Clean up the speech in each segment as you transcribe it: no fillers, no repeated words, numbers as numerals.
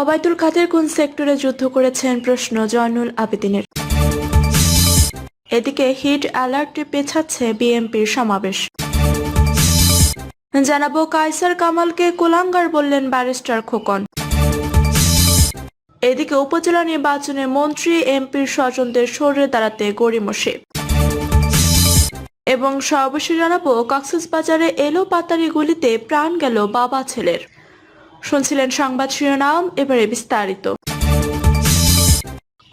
ওবায়দুল কাদের কোন সেক্টরে যুদ্ধ করেছেন প্রশ্ন জয়নুল আবেদিনের। এদিকে হিট অ্যালার্টে পেছাচ্ছে বিএনপির সমাবেশ। জানাবো কায়সার কামালকে কুলাঙ্গার বললেন ব্যারিস্টার খোকন। এদিকে উপজেলা নির্বাচনে মন্ত্রী এমপির স্বজনদের সরে দাঁড়াতে গড়িমসি। এবং সর্বশেষ জানাবো কক্সবাজারে এলো পাতারি গুলিতে প্রাণ গেল বাবা ছেলের। শুনছিলেন সংবাদ শিরোনাম, এবারে বিস্তারিত।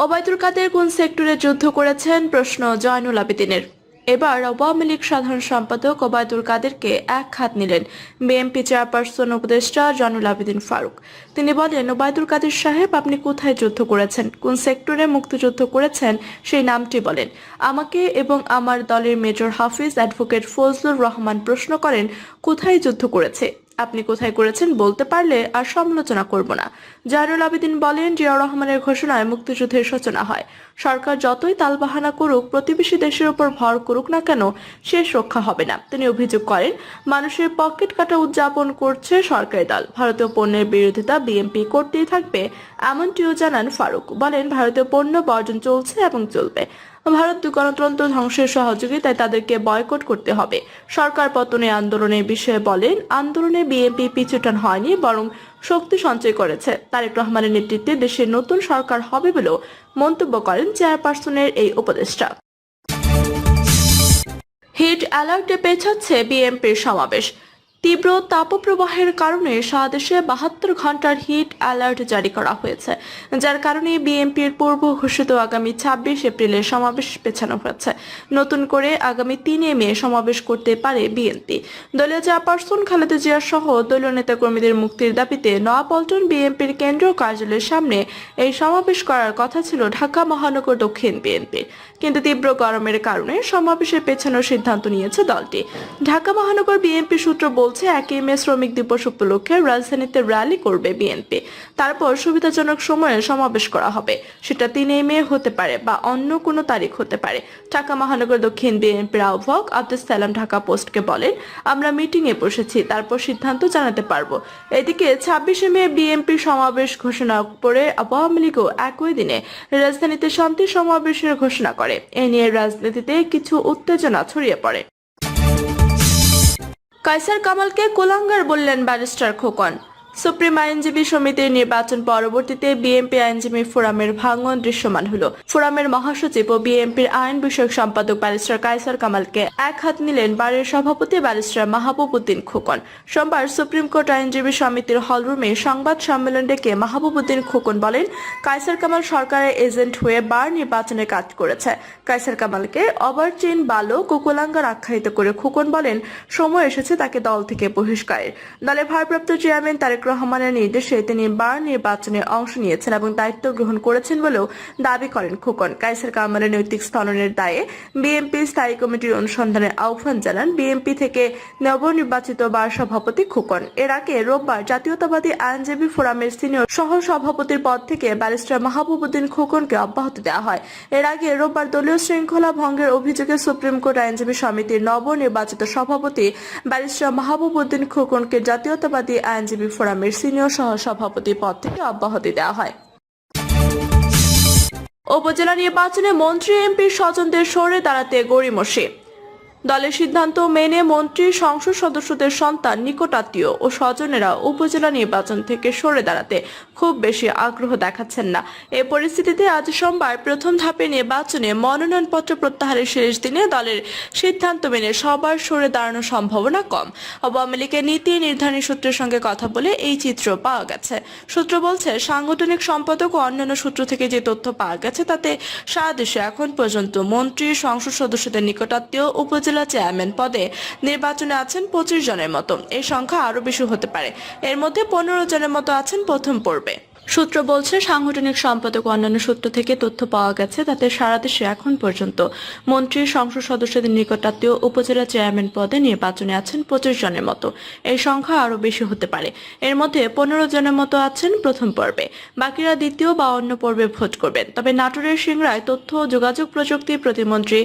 ওবায়দুল কাদের কোন সেক্টরে যুদ্ধ করেছেন প্রশ্ন জয়নুল আবেদিনের। এবার আওয়ামী লীগ সাধারণ সম্পাদক ওবায়দুল কাদেরকে এক হাত নিলেন বিএনপি চেয়ারপারসন উপদেষ্টা জয়নুল আবেদিন ফারুক। তিনি বলেন, ওবায়দুল কাদের সাহেব, আপনি কোথায় যুদ্ধ করেছেন, কোন সেক্টরে মুক্তিযুদ্ধ করেছেন সেই নামটি বলেন। আমাকে এবং আমার দলের মেজর হাফিজ অ্যাডভোকেট ফজলুর রহমান প্রশ্ন করেন, কোথায় যুদ্ধ করেছে, আপনি কোথায় করেছেন বলতে পারলে আর সমালোচনা করব না। জয়নুল আবেদিন বলেন, জিয়াউর রহমানের ঘোষণায় মুক্তিযুদ্ধের সূচনা হয়। সরকার যতই তালবাহানা করুক, প্রতিবেশী দেশের উপর ভর করুক না কেন, শেষ রক্ষা হবে না। তিনি অভিযোগ করেন, মানুষের পকেট কাটা উদযাপন করছে সরকারি দল। ভারতীয় পণ্যের বিরোধিতা বিএনপি করতেই থাকবে, এমনটিও জানান ফারুক। বলেন, ভারতীয় পণ্য বর্জন চলছে এবং চলবে। ভারত গণতন্ত্র ধ্বংসের সহযোগী, তাই তাদেরকে বয়কট করতে হবে। সরকার পতনে আন্দোলনের বিষয়ে বলেন, আন্দোলনে বিএনপি পিছুটান হয়নি, বরং শক্তি সঞ্চয় করেছে। তারেক রহমানের নেতৃত্বে দেশে নতুন সরকার হবে বলেও মন্তব্য করেন চেয়ারপারসনের এই উপদেষ্টা। হিট অ্যালার্টে পেছাচ্ছে বিএনপির সমাবেশ। তীব্র তাপপ্রবাহের কারণে সারা দেশে 72 ঘন্টার হিট অ্যালার্ট জারি করা হয়েছে, যার কারণে বিএনপির পূর্ব ঘোষিত আগামী 26 এপ্রিলের সমাবেশ পেছানো হয়েছে। নতুন করে আগামী 3 মে সমাবেশ করতে পারে বিএনপি। দলীয় চেয়ারপারসন খালেদা জিয়া সহ দলীয় নেতাকর্মীদের মুক্তির দাবিতে নয়াপল্টন বিএনপির কেন্দ্রীয় কার্যালয়ের সামনে এই সমাবেশ করার কথা ছিল ঢাকা মহানগর দক্ষিণ বিএনপির, কিন্তু তীব্র গরমের কারণে সমাবেশে পেছানোর সিদ্ধান্ত নিয়েছে দলটি। ঢাকা মহানগর বিএনপি সূত্র বলছে, 1 মে শ্রমিক দিবস উপলক্ষে রাজধানীতে র্যালি করবে বিএনপি। তারপর সুবিধাজনক সময়ে সমাবেশ করা হবে। সেটা 3 মে হতে পারে বা অন্য কোনো তারিখ হতে পারে। ঢাকা মহানগর দক্ষিণ বিএনপির আহ্বায়ক আব্দুস সালাম ঢাকা পোস্টকে বলেন, আমরা মিটিং এ বসেছি, তারপর সিদ্ধান্ত জানাতে পারবো। এদিকে 26 মে বিএনপি সমাবেশ ঘোষণা করে আওয়ামী লীগও একই দিনে রাজধানীতে শান্তি সমাবেশের ঘোষণা করে। এ নিয়ে রাজনীতিতে কিছু উত্তেজনা ছড়িয়ে পড়ে। কায়সার কামালকে কুলাঙ্গার বললেন ব্যারিস্টার খোকন। সুপ্রিম আইনজীবী সমিতির নির্বাচন পরবর্তীতে বিএনপি আইনজীবী ফোরামের ভাঙন দৃশ্যমান হলো। ফোরামের মহাসচিব ও বিএনপির আইন বিষয়ক সম্পাদক ব্যারিস্টার কায়সার কামালকে এক হাত নিলেন বারের সভাপতি ব্যারিস্টার মাহবুব উদ্দিন খোকন। সোমবার সুপ্রিম কোর্ট আইনজীবী সমিতির হলরুমে সংবাদ সম্মেলন ডেকে মাহবুব উদ্দিন খোকন বলেন, কায়সার কামাল সরকারের এজেন্ট হয়ে বার নির্বাচনে কাজ করেছে। কায়সার কামালকে অবারচিন বালক ও কুলাঙ্গার আখ্যায়িত করে খোকন বলেন, সময় এসেছে তাকে দল থেকে বহিষ্কারের। দলের ভারপ্রাপ্ত চেয়ারম্যান তারেক রহমানের নির্দেশে তিনি বার নির্বাচনে অংশ নিয়েছেন এবং দায়িত্ব গ্রহণ করেছেন বলেও দাবি করেন খোকন। কায়সার কামালের নৈতিক স্থলনের দায়ে বিএনপি স্থায়ী কমিটির অনুসন্ধানের আহ্বান জানান বিএনপি থেকে নবনির্বাচিত বার সভাপতি খোকন। এর আগে রোববার জাতীয়তাবাদী আইনজীবী ফোরামের সিনিয়র সহ সভাপতির পদ থেকে ব্যারিস্টার মাহবুব উদ্দিন খোকনকে অব্যাহতি দেওয়া হয়। এর আগে রোববার দলীয় শৃঙ্খলা ভঙ্গের অভিযোগে সুপ্রিম কোর্ট আইনজীবী সমিতির নবনির্বাচিত সভাপতি ব্যারিস্টার মাহবুব উদ্দিন খোকনকে জাতীয়তাবাদী আইনজীবী ফোরামের সিনিয়র সহ সভাপতি পদ থেকে অব্যাহতি দেওয়া হয়। উপজেলা নির্বাচনে মন্ত্রী এমপির স্বজনদের সরে দাঁড়াতে গড়িমসি। দলের সিদ্ধান্ত মেনে মন্ত্রী সংসদ সদস্যদের সন্তান, নিকটাত্মীয় ও স্বজনেরা উপজেলা নির্বাচন থেকে সরে দাঁড়াতে খুব বেশি আগ্রহ দেখাচ্ছেন না। এ পরিস্থিতিতে আজ সোমবার প্রথম ধাপে নির্বাচনে মনোনয়নপত্র প্রত্যাহারের শেষ দিনে দলের সিদ্ধান্ত মেনে সবার সরে দাঁড়ানোর সম্ভাবনা কম। আওয়ামী লীগের নীতি নির্ধারণী সূত্রের সঙ্গে কথা বলে এই চিত্র পাওয়া গেছে। সূত্র বলছে, সাংগঠনিক সম্পাদক ও অন্যান্য সূত্র থেকে যে তথ্য পাওয়া গেছে তাতে সারা দেশে এখন পর্যন্ত মন্ত্রী, সংসদ সদস্যদের নিকটাত্মীয় উপজেলা চেয়ারম্যান পদে নির্বাচনে আছেন 25 জনের মতো। এই সংখ্যা আরো বেশি হতে পারে। এর মধ্যে 15 জনের মতো আছেন প্রথম পর্বে। সূত্র বলছে, সাংগঠনিক সম্পাদক অন্যান্য সূত্র থেকে তথ্য পাওয়া গেছে তাতে সারা দেশে এখন পর্যন্ত মন্ত্রী, সংসদ সদস্যদের নিকটাত্মীয় উপজেলা চেয়ারম্যান পদে নির্বাচনে আছেন 25 জনের মতো। এই সংখ্যা আরো বেশি হতে পারে। এর মধ্যে 15 জনের মতো আছেন প্রথম পর্বে, বাকিরা দ্বিতীয় বা অন্য পর্বে ভোট করবেন। তবে নাটোরের সিংড়ায় তথ্য ও যোগাযোগ প্রযুক্তি প্রতিমন্ত্রী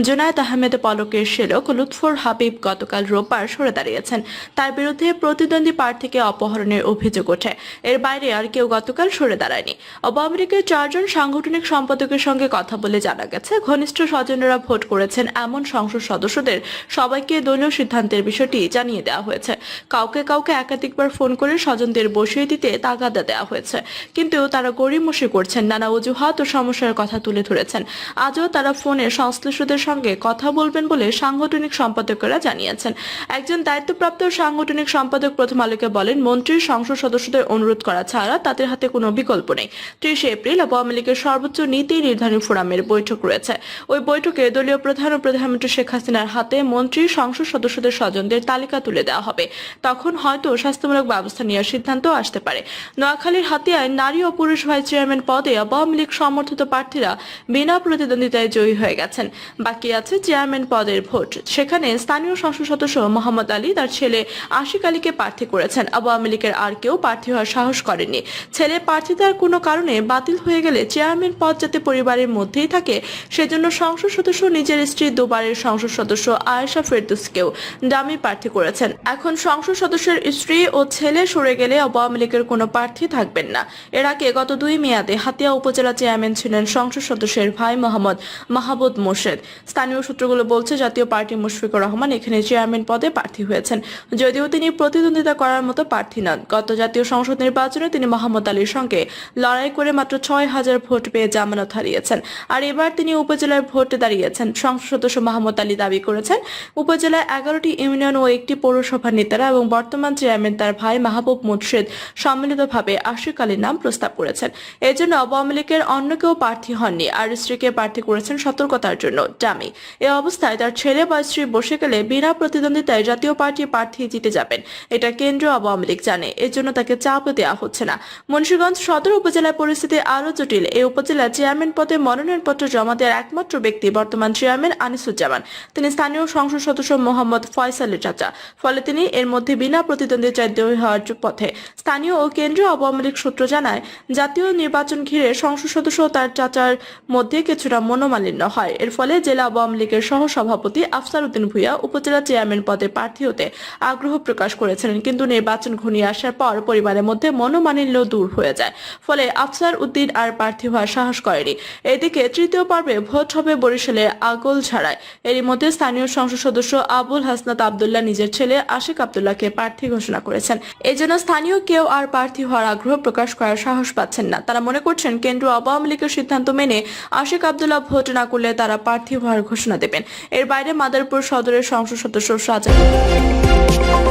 জুনায়েদ আহমেদ পলকের শ্যালক লুৎফর হাবিব গতকাল রোববার সরে দাঁড়িয়েছেন। তার বিরুদ্ধে প্রতিদ্বন্দ্বী প্রার্থীকে অপহরণের অভিযোগ ওঠে। এর বাইরে আর কেউ গতকাল চিরকাল সরে দাঁড়ায়নি। আওয়ামী লীগের 4 জন সাংগঠনিক সম্পাদকের সঙ্গে কথা বলে জানা গেছে, ঘনিষ্ঠ স্বজনেরা ভোট করেছেন এমন সংসদ সদস্যদের সবাইকে দলীয় সিদ্ধান্তের বিষয়টি জানিয়ে দেওয়া হয়েছে। কাউকে কাউকে একাধিকবার ফোন করে স্বজনদের বসিয়ে দিতে তাগাদা দেওয়া হয়েছে, কিন্তু তারা গড়িমসি করছেন, নানা অজুহাত ও সমস্যার কথা তুলে ধরেছেন। আজও তারা ফোনে সংশ্লিষ্টদের সঙ্গে কথা বলবেন বলে সাংগঠনিক সম্পাদকেরা জানিয়েছেন। একজন দায়িত্বপ্রাপ্ত সাংগঠনিক সম্পাদক প্রথম আলোকে বলেন, মন্ত্রীর সংসদ সদস্যদের অনুরোধ করা ছাড়া তাদের হাতে কোনো বিকল্প নেই। 30 এপ্রিল আওয়ামী লীগের সর্বোচ্চ নীতি নির্ধারণী ফোরামের বৈঠক রয়েছে। ওই বৈঠকে দলীয় প্রধান ও প্রধানমন্ত্রী শেখ হাসিনার হাতে মন্ত্রী সংসদ সদস্যদের স্বজনদের তালিকা তুলে দেওয়া হবে। তখন হয়তো শাস্তিমূলক ব্যবস্থা নেওয়ার সিদ্ধান্ত আসতে পারে। নোয়াখালীর হাতিয়ায় নারী ও পুরুষ ভাইস চেয়ারম্যান পদে আওয়ামী লীগ সমর্থিত প্রার্থীরা বিনা প্রতিদ্বন্দ্বিতায় জয়ী হয়ে গেছেন। বাকি আছে চেয়ারম্যান পদের ভোট। সেখানে স্থানীয় সংসদ সদস্য মোহাম্মদ আলী তার ছেলে আশিক আলীকে প্রার্থী করেছেন। আওয়ামী লীগের আর কেউ প্রার্থী হওয়ার সাহস করেননি। ছেলে প্রার্থিতার কোনো কারণে বাতিল হয়ে গেলে চেয়ারম্যান পদ যাতে পরিবারের মধ্যেই থাকে, সেজন্য সংসদ সদস্য নিজের স্ত্রী দুবারের সংসদ সদস্য আয়েশা ফেরদৌসকেও ডামি প্রার্থী করেছেন। এখন সংসদ সদস্যের স্ত্রী ও ছেলে সরে গেলে আওয়ামী লীগের কোনো প্রার্থী থাকবেন না। এর আগে গত 2 মেয়াদে হাতিয়া উপজেলা চেয়ারম্যান ছিলেন সংসদ সদস্যের ভাই মোহাম্মদ মাহবুব মোর্শেদ। স্থানীয় সূত্রগুলো বলছে, জাতীয় পার্টি মুশফিকুর রহমান এখানে চেয়ারম্যান পদে প্রার্থী হয়েছেন, যদিও তিনি প্রতিদ্বন্দ্বিতা করার মতো প্রার্থী নন। গত জাতীয় সংসদ নির্বাচনে তিনি মোহাম্মদ আলীর সঙ্গে লড়াই করে মাত্র 6000 ভোট পেয়ে জামানত হারিয়েছেন। আর এবার তিনি উপজেলার ভোটে দাঁড়িয়েছেন। সংসদ সদস্য মোহাম্মদ আলী দাবি করেছেন, উপজেলায় 11টি ইউনিয়ন ও 1টি পৌরসভার নেতারা এবং বর্তমান চেয়ারম্যান তার ভাই মাহবুব মোর্শেদ সম্মিলিতভাবে আশিক আলীর নাম প্রস্তাব করেছেন। এজন্য আওয়ামী লীগের অন্য কেউ প্রার্থী হননি, আর স্ত্রীকে প্রার্থী করেছেন সতর্কতার জন্য ডামি। এ অবস্থায় তার ছেলে বা স্ত্রী বসে গেলে বিনা প্রতিদ্বন্দ্বিতায় জাতীয় পার্টি প্রার্থী জিতে যাবেন, এটা কেন্দ্রীয় আওয়ামী লীগ জানে। এর জন্য তাকে চাপও দেওয়া হচ্ছে না। মুন্সিগঞ্জ সদর উপজেলার পরিস্থিতি আরো জটিল। এই উপজেলার চেয়ারম্যান পদে মনোনয়নপত্র জমা দেওয়ার একমাত্র ব্যক্তি বর্তমান চেয়ারম্যান আনিসুজ্জামান। তিনি স্থানীয় সংসদ সদস্য মোহাম্মদ ফয়সালের চাচা, ফলে তিনি এর মধ্যে বিনা প্রতিদ্বন্দ্বিতায় জয়ী হওয়ার পথে। স্থানীয় ও কেন্দ্রীয় আওয়ামী লীগ সূত্র জানায়, জাতীয় নির্বাচন ঘিরে সংসদ সদস্য ও তার চাচার মধ্যে কিছুটা মনোমালিন্য হয়। এর ফলে জেলা আওয়ামী লীগের সহ সভাপতি আফসার উদ্দিন ভূঁইয়া উপজেলা চেয়ারম্যান পদে প্রার্থী হতে আগ্রহ প্রকাশ করেছিলেন, কিন্তু নির্বাচন ঘনিয়ে আসার পর পরিবারের মধ্যে মনোমালিন্য দূর হয়ে যায়। ফলে আফসার উদ্দিন আর প্রার্থী হওয়ার সাহস করেনি। এদিকে তৃতীয় পর্বে ভোট হবে বরিশালের আগলঝাড়ায়। এরই মধ্যে স্থানীয় সংসদ সদস্য আবুল হাসনাত আব্দুল্লাহ নিজের ছেলে আশিক আব্দুল্লাহকে প্রার্থী ঘোষণা করেছেন। এজন্য স্থানীয় কেউ আর প্রার্থী হওয়ার আগ্রহ প্রকাশ করার সাহস পাচ্ছেন না। তারা মনে করছেন, কেন্দ্রীয় আওয়ামী লীগের সিদ্ধান্ত মেনে আশিক আব্দুল্লাহ ভোট না করলে তারা প্রার্থী হওয়ার ঘোষণা দেবেন। এর বাইরে মাদারীপুর সদরের সংসদ সদস্য শাহজাহান